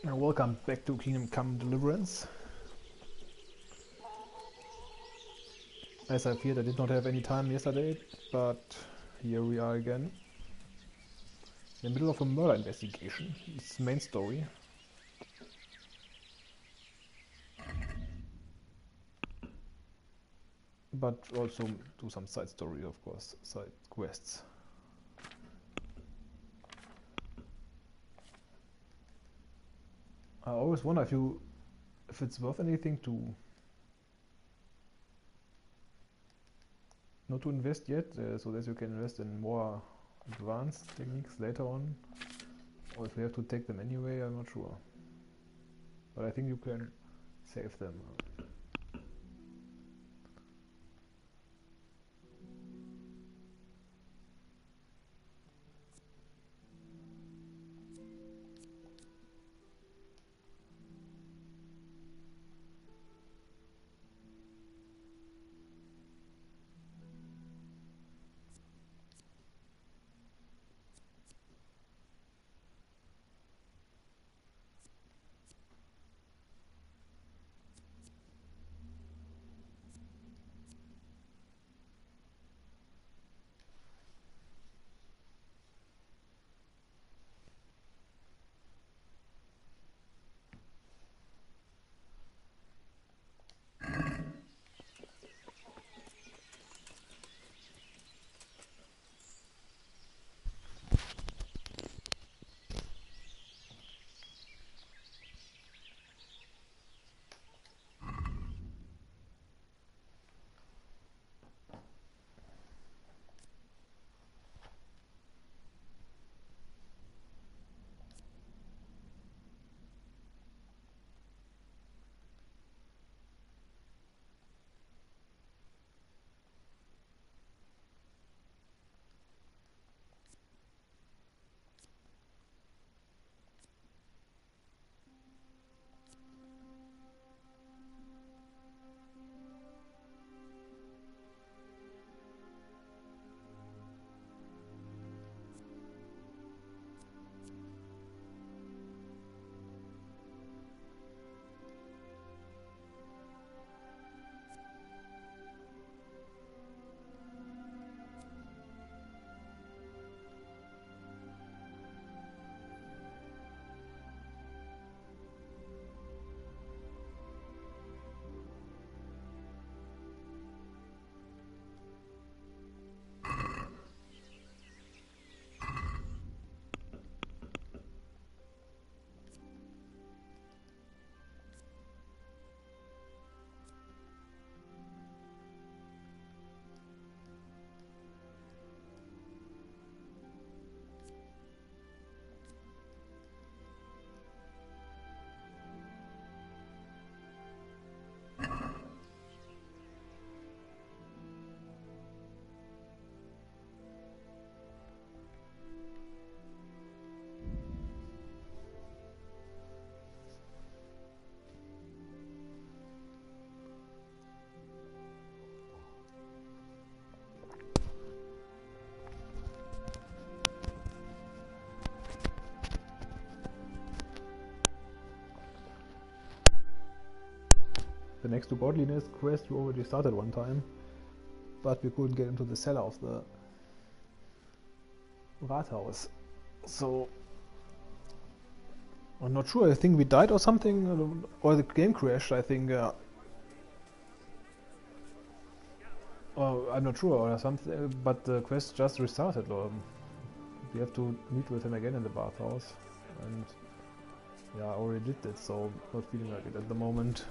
Welcome back to Kingdom Come Deliverance. As I feared, I did not have any time yesterday, but here we are again. In the middle of a murder investigation. It's the main story. But also do some side story, of course, side quests. I always wonder if it's worth anything to not to invest yet, so that you can invest in more advanced techniques later on, or if you have to take them anyway, I'm not sure. But I think you can save them. The next to godliness quest we already started one time, but we couldn't get into the cellar of the Rathaus. So I'm not sure, I think we died or something, or the game crashed, I think. I'm not sure, or something, but the quest just restarted. We have to meet with him again in the bathhouse, and yeah, I already did that, so not feeling like it at the moment.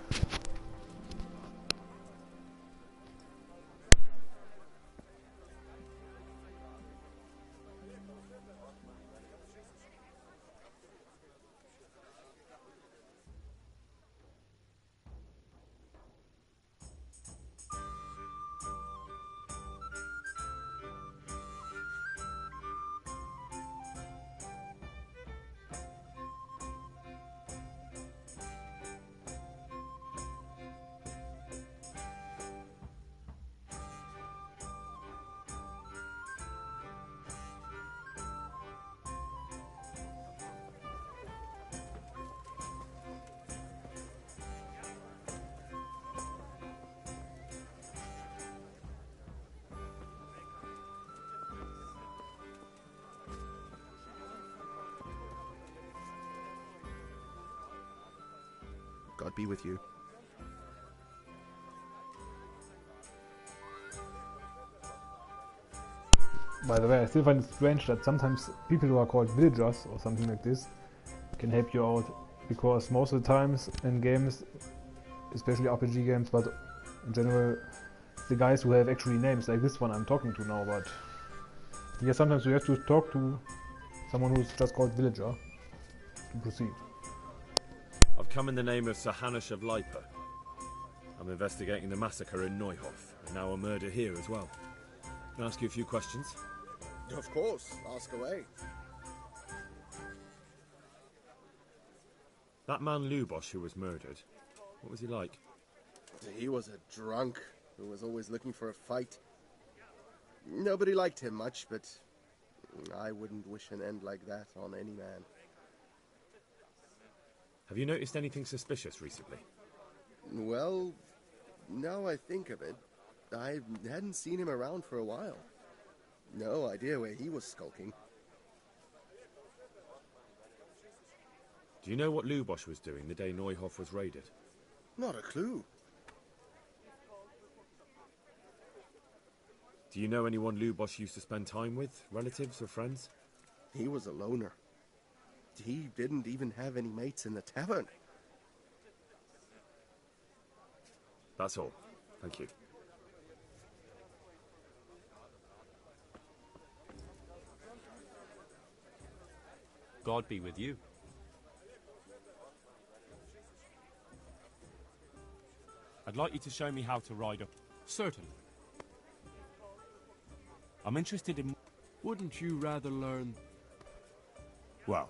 God be with you. By the way, I still find it strange that sometimes people who are called villagers or something like this can help you out, because most of the times in games, especially RPG games, but in general, the guys who have actually names, like this one I'm talking to now, but yeah, sometimes you have to talk to someone who's just called villager to proceed. I've come in the name of Sir Hanush of Lipa. I'm investigating the massacre in Neuhof, and now a murder here as well. Can I ask you a few questions? Of course, ask away. That man Lubosh who was murdered, what was he like? He was a drunk who was always looking for a fight. Nobody liked him much, but I wouldn't wish an end like that on any man. Have you noticed anything suspicious recently? Well, now I think of it, I hadn't seen him around for a while. No idea where he was skulking. Do you know what Lubosh was doing the day Neuhof was raided? Not a clue. Do you know anyone Lubosh used to spend time with? Relatives or friends? He was a loner. He didn't even have any mates in the tavern. That's all. Thank you. God be with you. I'd like you to show me how to ride up. Certainly. I'm interested in... Wouldn't you rather learn... Well...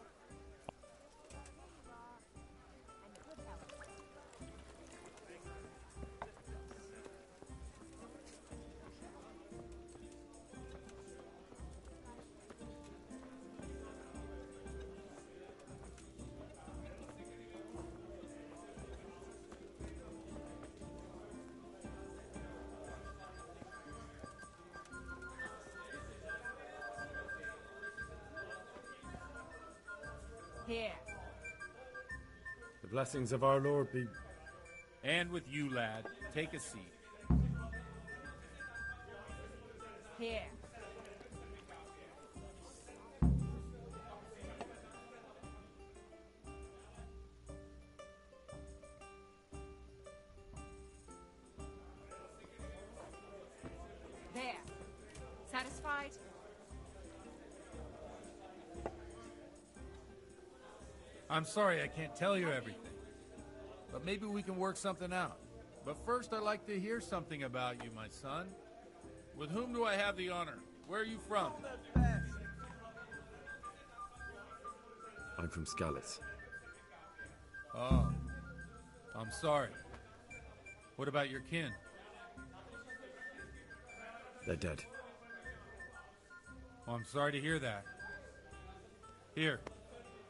Here. The blessings of our Lord be... And with you, lad. Take a seat. Here. There. Satisfied? I'm sorry I can't tell you everything. But maybe we can work something out. But first I'd like to hear something about you, my son. With whom do I have the honor? Where are you from? I'm from Skalitz. Oh. I'm sorry. What about your kin? They're dead. Oh, I'm sorry to hear that. Here.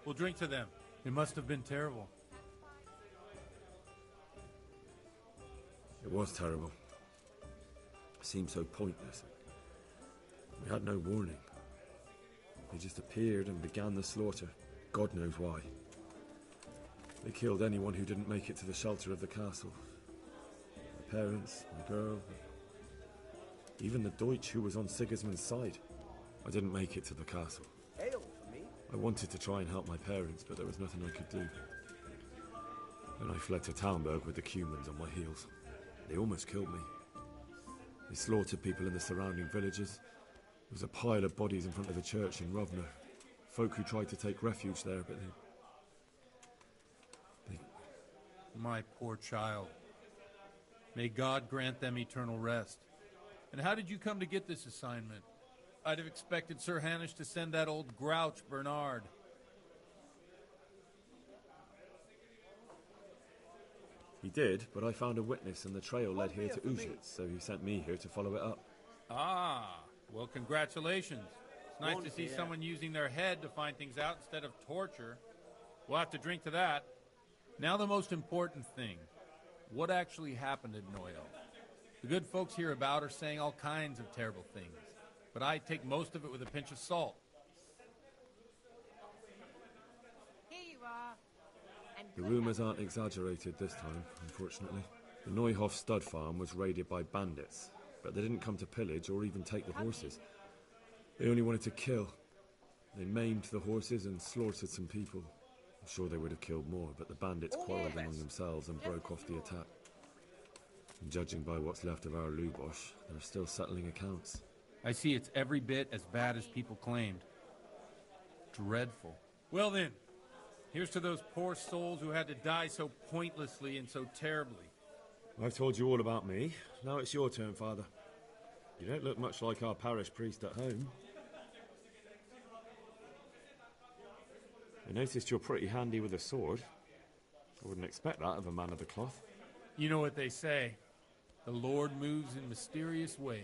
We'll drink to them. It must have been terrible. It was terrible. It seemed so pointless. We had no warning. They just appeared and began the slaughter. God knows why. They killed anyone who didn't make it to the shelter of the castle. My parents, my girl, even the Deutsch who was on Sigismund's side. I didn't make it to the castle. I wanted to try and help my parents, but there was nothing I could do. Then I fled to Talmberg with the Cumans on my heels. They almost killed me. They slaughtered people in the surrounding villages. There was a pile of bodies in front of the church in Rovno. Folk who tried to take refuge there, but they... My poor child. May God grant them eternal rest. And how did you come to get this assignment? I'd have expected Sir Hanush to send that old grouch, Bernard. He did, but I found a witness and the trail led here to Ujitz, so he sent me here to follow it up. Ah, well, congratulations. It's nice to see someone using their head to find things out instead of torture. We'll have to drink to that. Now the most important thing. What actually happened at Noyo? The good folks hereabout are saying all kinds of terrible things, but I take most of it with a pinch of salt. Here you are. And The good rumours health. aren't exaggerated this time, unfortunately. The Neuhoff stud farm was raided by bandits, but they didn't come to pillage or even take the horses. They only wanted to kill. They maimed the horses and slaughtered some people. I'm sure they would have killed more, but the bandits quarrelled among themselves and broke off the attack. And judging by what's left of our Lubosh, they're still settling accounts. I see it's every bit as bad as people claimed. Dreadful. Well then, here's to those poor souls who had to die so pointlessly and so terribly. I've told you all about me. Now it's your turn, Father. You don't look much like our parish priest at home. I noticed you're pretty handy with a sword. I wouldn't expect that of a man of the cloth. You know what they say. The Lord moves in mysterious ways.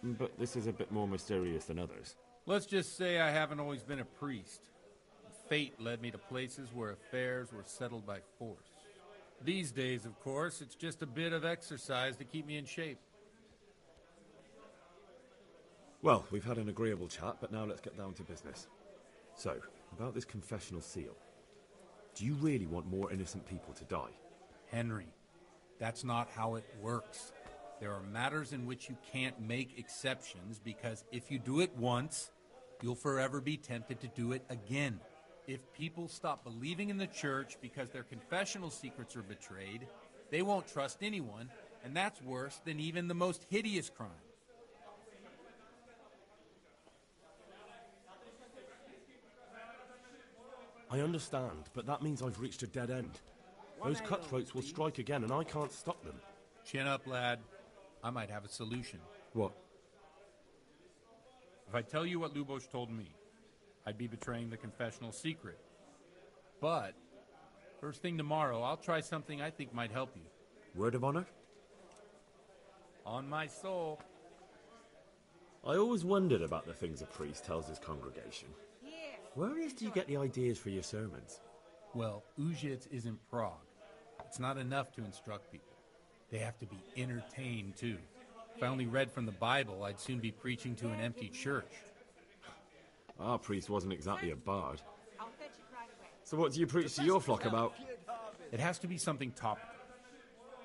But this is a bit more mysterious than others. Let's just say I haven't always been a priest. Fate led me to places where affairs were settled by force. These days, of course, it's just a bit of exercise to keep me in shape. Well, we've had an agreeable chat, but now let's get down to business. So, about this confessional seal. Do you really want more innocent people to die? Henry, that's not how it works. There are matters in which you can't make exceptions because if you do it once, you'll forever be tempted to do it again. If people stop believing in the church because their confessional secrets are betrayed, they won't trust anyone, and that's worse than even the most hideous crime. I understand, but that means I've reached a dead end. Those cutthroats will strike again, and I can't stop them. Chin up, lad. I might have a solution. What? If I tell you what Lubosh told me, I'd be betraying the confessional secret. But, first thing tomorrow, I'll try something I think might help you. Word of honor? On my soul. I always wondered about the things a priest tells his congregation. Here. Where on earth do you get the ideas for your sermons? Well, Ujits isn't Prague. It's not enough to instruct people. They have to be entertained, too. If I only read from the Bible, I'd soon be preaching to an empty church. Our priest wasn't exactly a bard. I'll fetch it right away. So what do you preach to your flock about? It has to be something topical.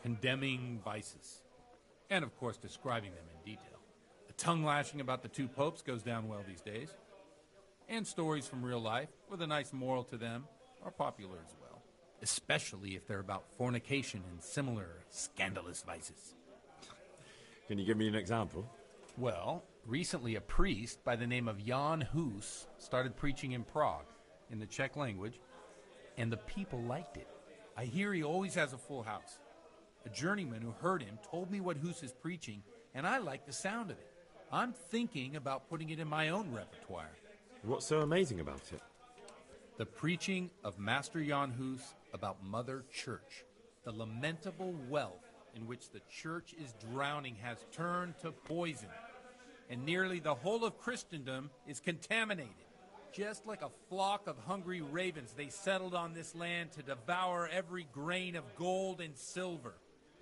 Condemning vices. And, of course, describing them in detail. The tongue-lashing about the two popes goes down well these days. And stories from real life, with a nice moral to them, are popular as well. Especially if they're about fornication and similar scandalous vices. Can you give me an example? Well, recently a priest by the name of Jan Hus started preaching in Prague, in the Czech language, and the people liked it. I hear he always has a full house. A journeyman who heard him told me what Hus is preaching, and I like the sound of it. I'm thinking about putting it in my own repertoire. What's so amazing about it? The preaching of Master Jan Hus about Mother Church. The lamentable wealth in which the church is drowning has turned to poison, and nearly the whole of Christendom is contaminated. Just like a flock of hungry ravens, they settled on this land to devour every grain of gold and silver.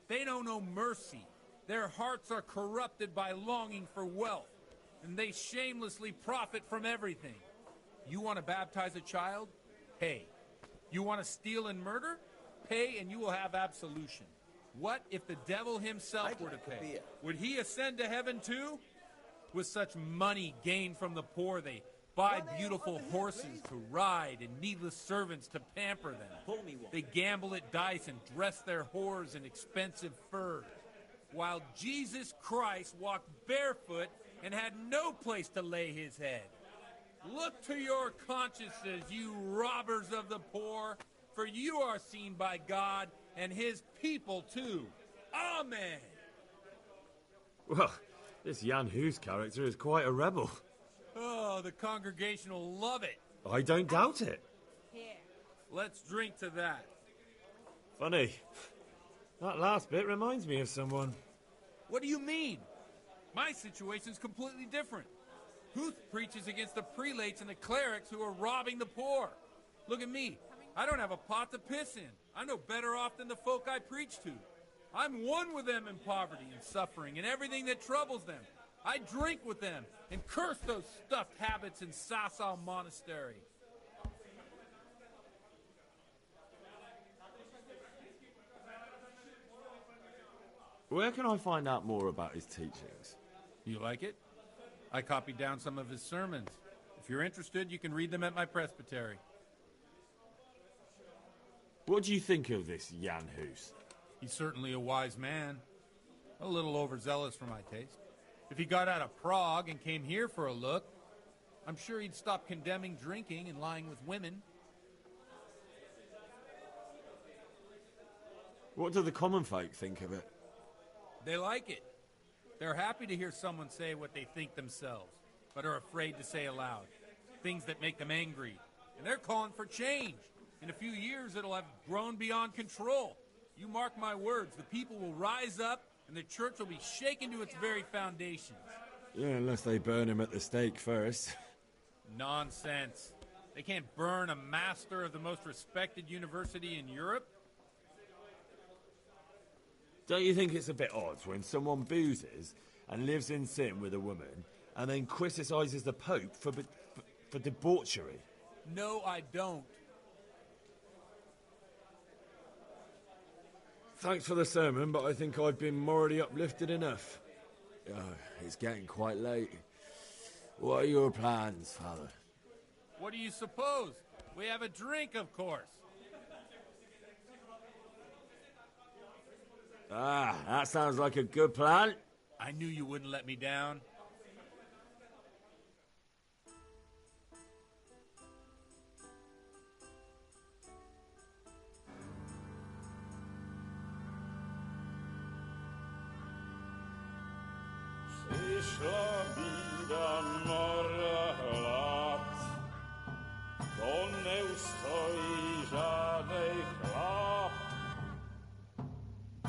They know no mercy. Their hearts are corrupted by longing for wealth, and they shamelessly profit from everything. You want to baptize a child? Pay. You want to steal and murder? Pay and you will have absolution. What if the devil himself were to pay? Would he ascend to heaven too? With such money gained from the poor, they buy beautiful horses to ride and needless servants to pamper them. They gamble at dice and dress their whores in expensive furs. While Jesus Christ walked barefoot and had no place to lay his head. Look to your consciences, you robbers of the poor, for you are seen by God and his people too. Amen. Well, this Jan Hus character is quite a rebel. Oh, the congregation will love it. I don't doubt it. Here. Let's drink to that. Funny. That last bit reminds me of someone. What do you mean? My situation's completely different. Huth preaches against the prelates and the clerics who are robbing the poor. Look at me. I don't have a pot to piss in. I'm no better off than the folk I preach to. I'm one with them in poverty and suffering and everything that troubles them. I drink with them and curse those stuffed habits in Sasau Monastery. Where can I find out more about his teachings? You like it? I copied down some of his sermons. If you're interested, you can read them at my presbytery. What do you think of this Jan Hus? He's certainly a wise man. A little overzealous for my taste. If he got out of Prague and came here for a look, I'm sure he'd stop condemning drinking and lying with women. What do the common folk think of it? They like it. They're happy to hear someone say what they think themselves, but are afraid to say aloud. Things that make them angry. And they're calling for change. In a few years, it'll have grown beyond control. You mark my words, the people will rise up, and the church will be shaken to its very foundations. Yeah, unless they burn him at the stake first. Nonsense. They can't burn a master of the most respected university in Europe. Don't you think it's a bit odd when someone boozes and lives in sin with a woman and then criticises the Pope for debauchery? No, I don't. Thanks for the sermon, but I think I've been morally uplifted enough. Oh, it's getting quite late. What are your plans, Father? What do you suppose? We have a drink, of course. Ah, that sounds like a good plan. I knew you wouldn't let me down. Przyszła bida mora lat, to nie ustoi żadnej chlap.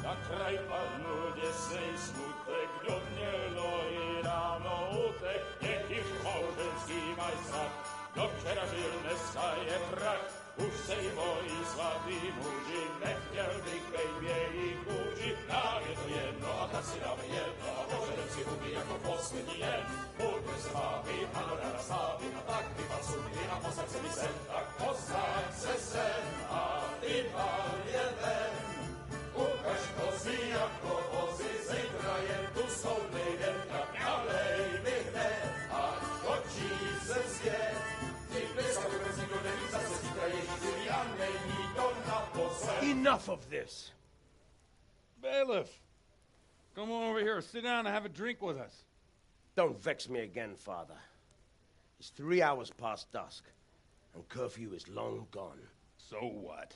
Na kraj padł dziesięć smutek, dnielo i rano utek, niech ich małżeński majstrat, do przerażylne staje prach. Už sejmoj svatý muži, nechtěl bych bejbě i kůži. Nám je to jedno a tak si dáme jedno a požadem si huby jako poslední jen. Buďme se bávy, ano ráda slávy a tak vypal sudy a posaď se mi sem. Tak posaď se sem a vypal je ven. Ukaž kozy jako vozy, zítra je tu soudnej den. Tak nalej mi hned a točí se svět. Enough of this! Bailiff! Come on over here, sit down and have a drink with us. Don't vex me again, Father. It's 3 hours past dusk, and curfew is long gone. So what?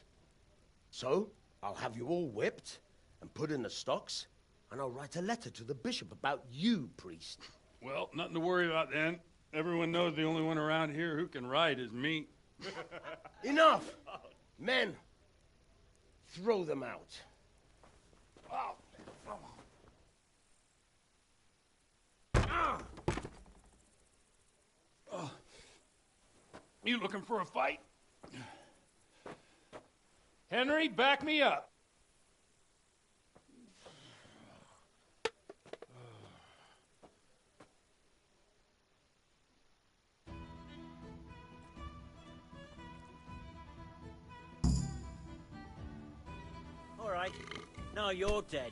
So, I'll have you all whipped and put in the stocks, and I'll write a letter to the bishop about you, priest. Well, nothing to worry about then. Everyone knows the only one around here who can write is me. Enough! Men, throw them out. You looking for a fight? Henry, back me up. All right. Now you're dead.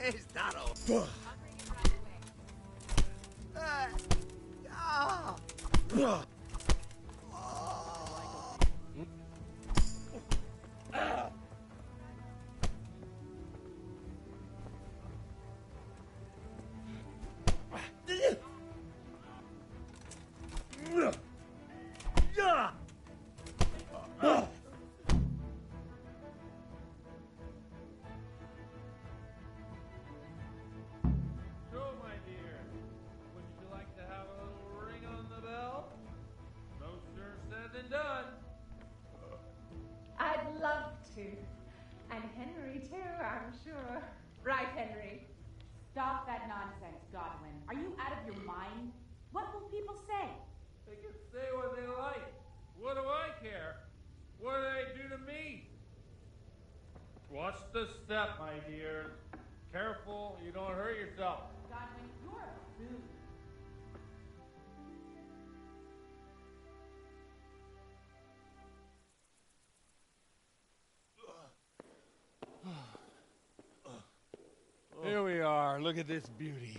Is that all? I'd love to. And Henry too, I'm sure. Right, Henry. Stop that nonsense, Godwin. Are you out of your mind? What will people say? They can say what they like. What do I care? What do they do to me? Watch the step, my dear. Careful, you don't hurt yourself. Godwin, you're a fool. Here we are. Look at this beauty.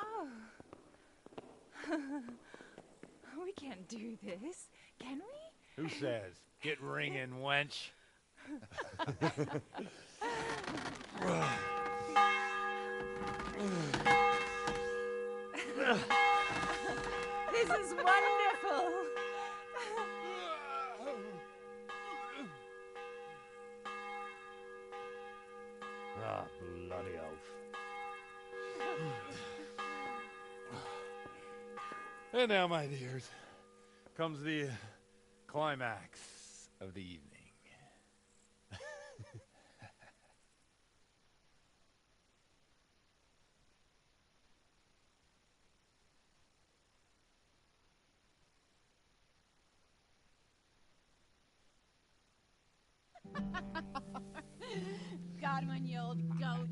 Oh. We can't do this, can we? Who says? Get ringing, wench. This is wonderful. Ah, bloody oath. And now, my dears, comes the climax of the evening. Godwin, you old goat.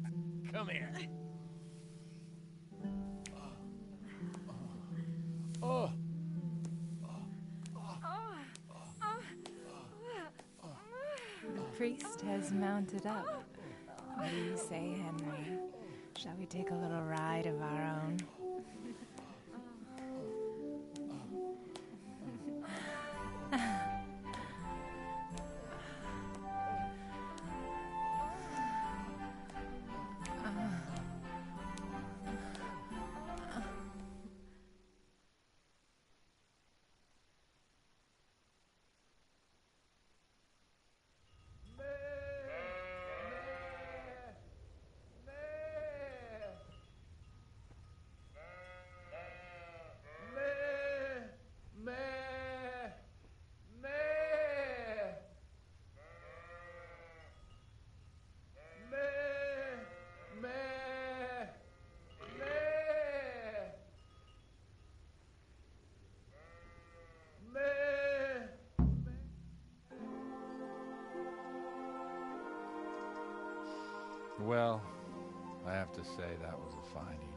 Come here. Oh. The priest has mounted up. What do you say, Henry? Shall we take a little ride of our own? Well, I have to say that was a fine evening.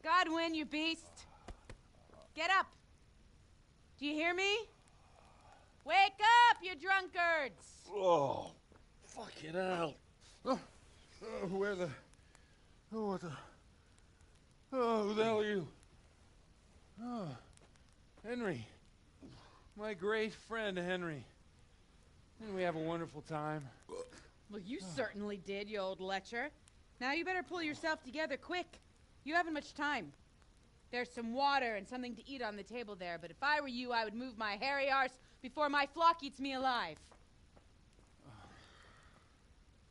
Godwin, you beast! Get up! Do you hear me? Wake up, you drunkards! Oh, fucking hell. Where the... Oh, what the... Oh, who the hell are you? Oh, Henry. My great friend, Henry. Didn't we have a wonderful time? Well, you certainly did, you old lecher. Now you better pull yourself together quick. You haven't much time. There's some water and something to eat on the table there, but if I were you, I would move my hairy arse before my flock eats me alive.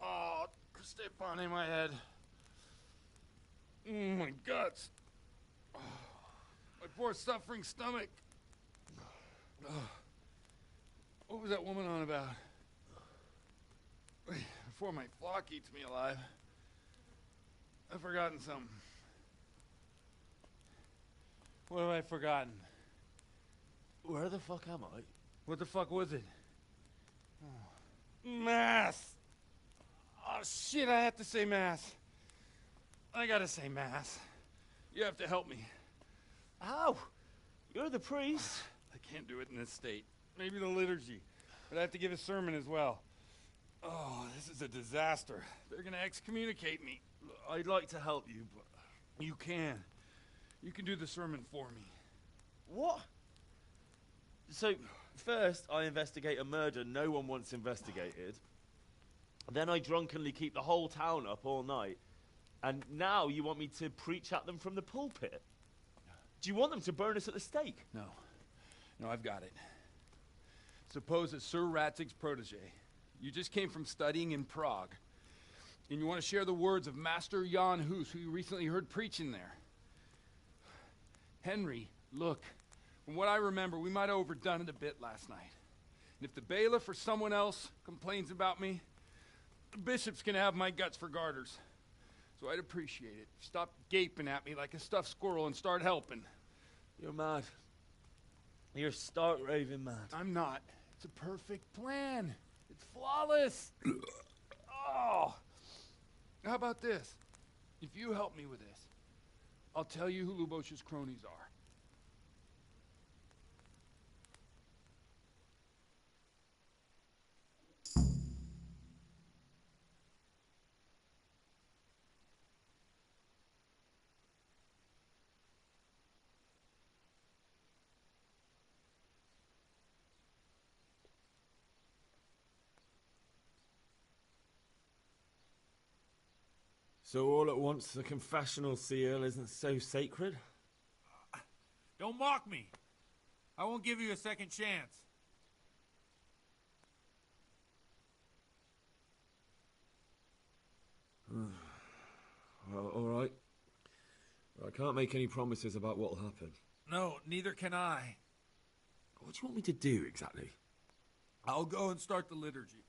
Oh, step on in my head. My guts. Oh, my poor suffering stomach. Oh, what was that woman on about? Before my flock eats me alive. I've forgotten something. What have I forgotten? Where the fuck am I? What the fuck was it? Oh. Mass! Oh shit, I have to say mass. I gotta say mass. You have to help me. How? You're the priest. I can't do it in this state. Maybe the liturgy. But I have to give a sermon as well. Oh, this is a disaster. They're gonna excommunicate me. I'd like to help you, but... You can. You can do the sermon for me. What? So, First, I investigate a murder no one once investigated. Then I drunkenly keep the whole town up all night. And now you want me to preach at them from the pulpit? Do you want them to burn us at the stake? No. No, I've got it. Suppose that Sir Ratzig's protege. You just came from studying in Prague. And you want to share the words of Master Jan Hus, who you recently heard preaching there. Henry, look. From what I remember, we might have overdone it a bit last night. And if the bailiff or someone else complains about me, the bishop's gonna have my guts for garters. So I'd appreciate it. Stop gaping at me like a stuffed squirrel and start helping. You're mad. You're stark raving mad. I'm not. It's a perfect plan. It's flawless. Oh. How about this? If you help me with this, I'll tell you who Lubosh's cronies are. So all at once the confessional seal isn't so sacred? Don't mock me. I won't give you a second chance. Well, all right. I can't make any promises about what'll happen. No, neither can I. What do you want me to do exactly? I'll go and start the liturgy.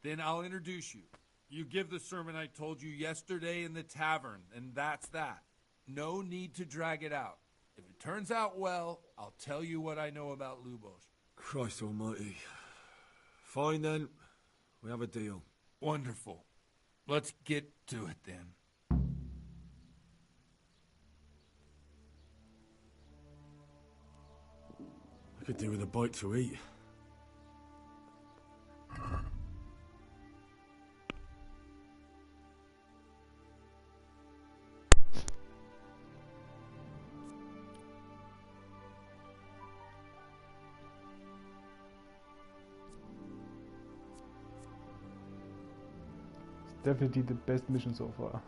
Then I'll introduce you. You give the sermon I told you yesterday in the tavern, and that's that. No need to drag it out. If it turns out well, I'll tell you what I know about Lubosh. Christ almighty. Fine then. We have a deal. Wonderful. Let's get to it then. I could do with a bite to eat. Definitely the best mission so far.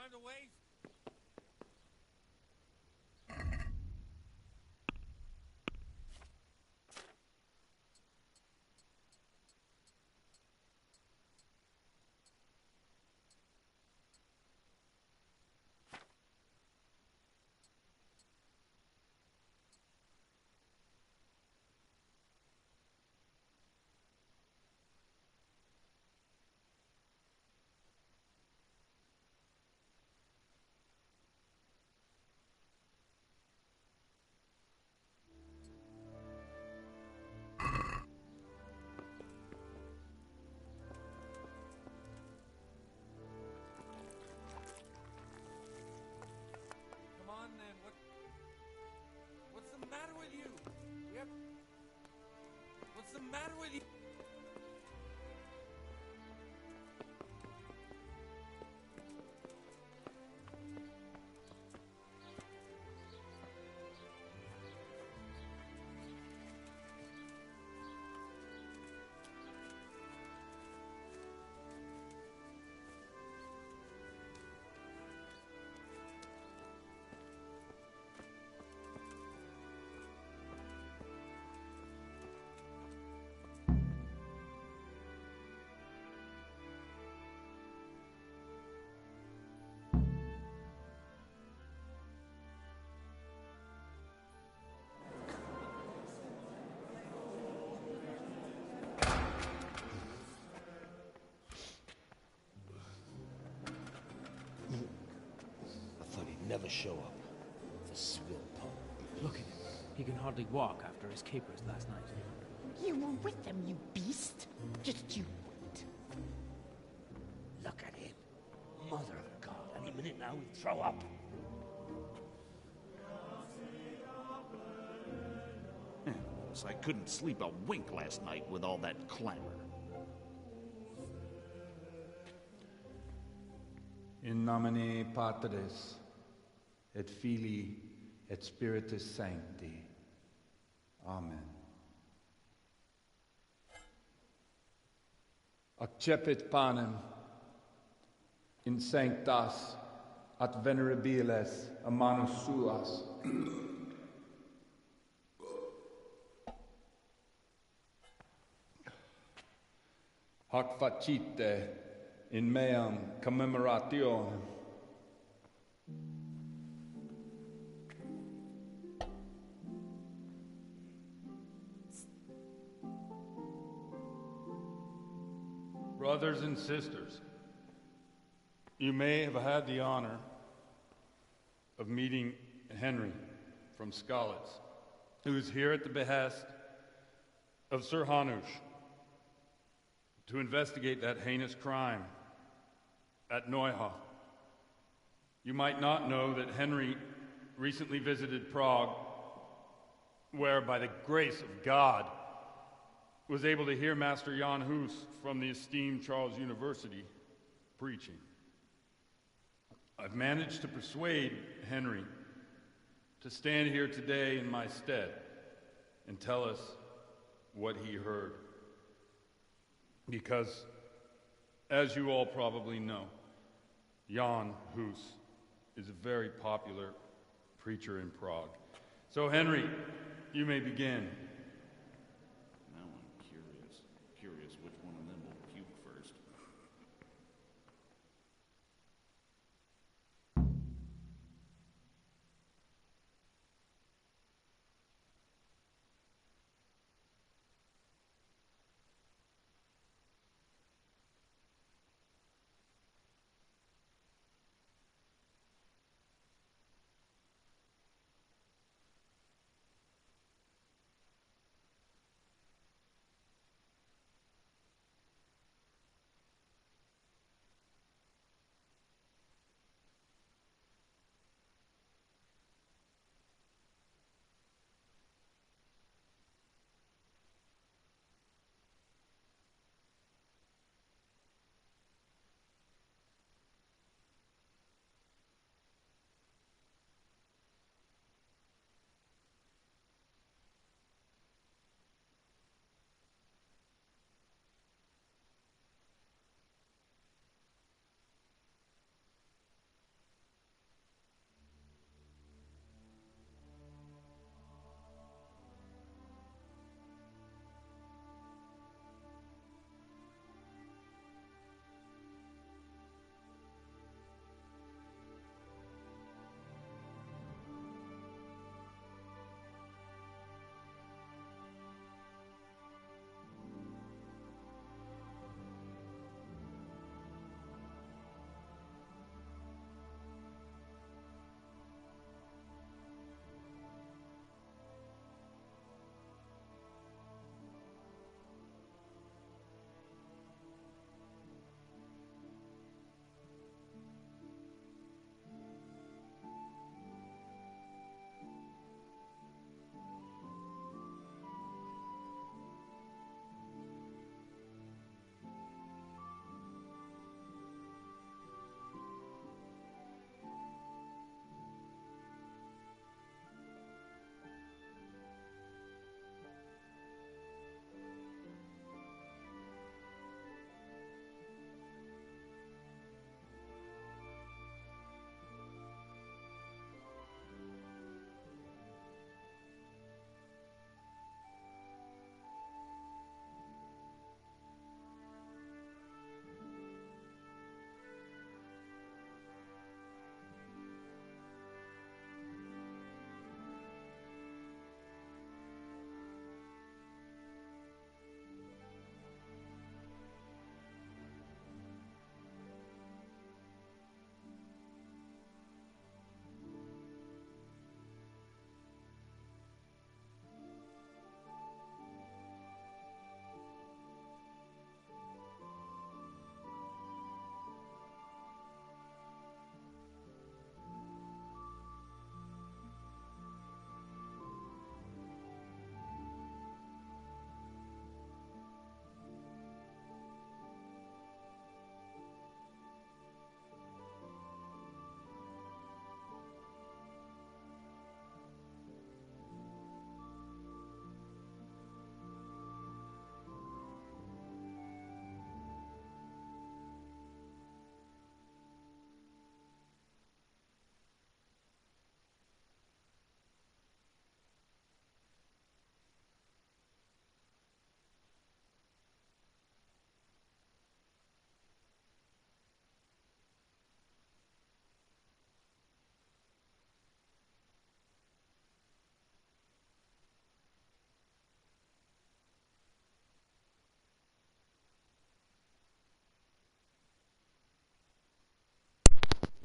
time to waste. Come on then, what's the matter with you? Yep. What's the matter with you? I thought he'd never show up. The swill pup. Look at him. He can hardly walk after his capers last night. You were with them, you beast. Just you wait. Look at him. Mother of God, any minute now he'll throw up. So I couldn't sleep a wink last night with all that clamor. In nomine Patris, et Filii, et Spiritus Sancti. Amen. Accepit panem in sanctas at venerabiles a manus suas. Hac facite in meam commemorationem. Brothers and sisters, you may have had the honor of meeting Henry from Skalitz, who is here at the behest of Sir Hanush to investigate that heinous crime at Neuhof. You might not know that Henry recently visited Prague, where, by the grace of God, was able to hear Master Jan Hus from the esteemed Charles University preaching. I've managed to persuade Henry to stand here today in my stead and tell us what he heard. Because, as you all probably know, Jan Hus is a very popular preacher in Prague. So, Henry, you may begin. Now I'm curious which one of them will puke first.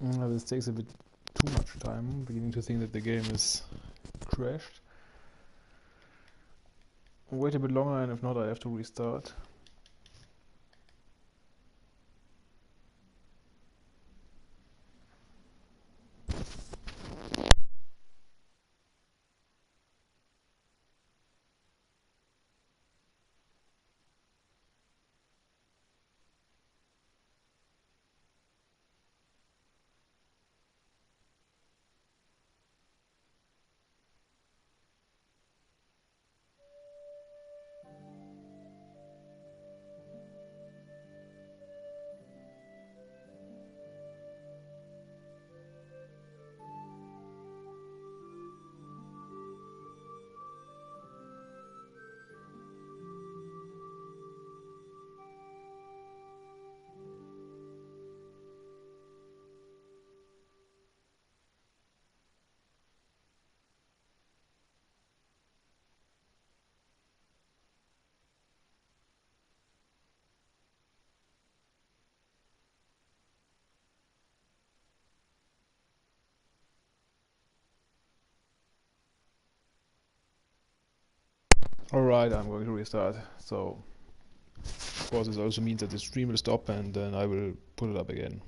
This takes a bit too much time. I'm beginning to think that the game is crashed. Wait a bit longer, and if not, I have to restart. Alright, I'm going to restart. So, of course, this also means that the stream will stop and then I will put it up again.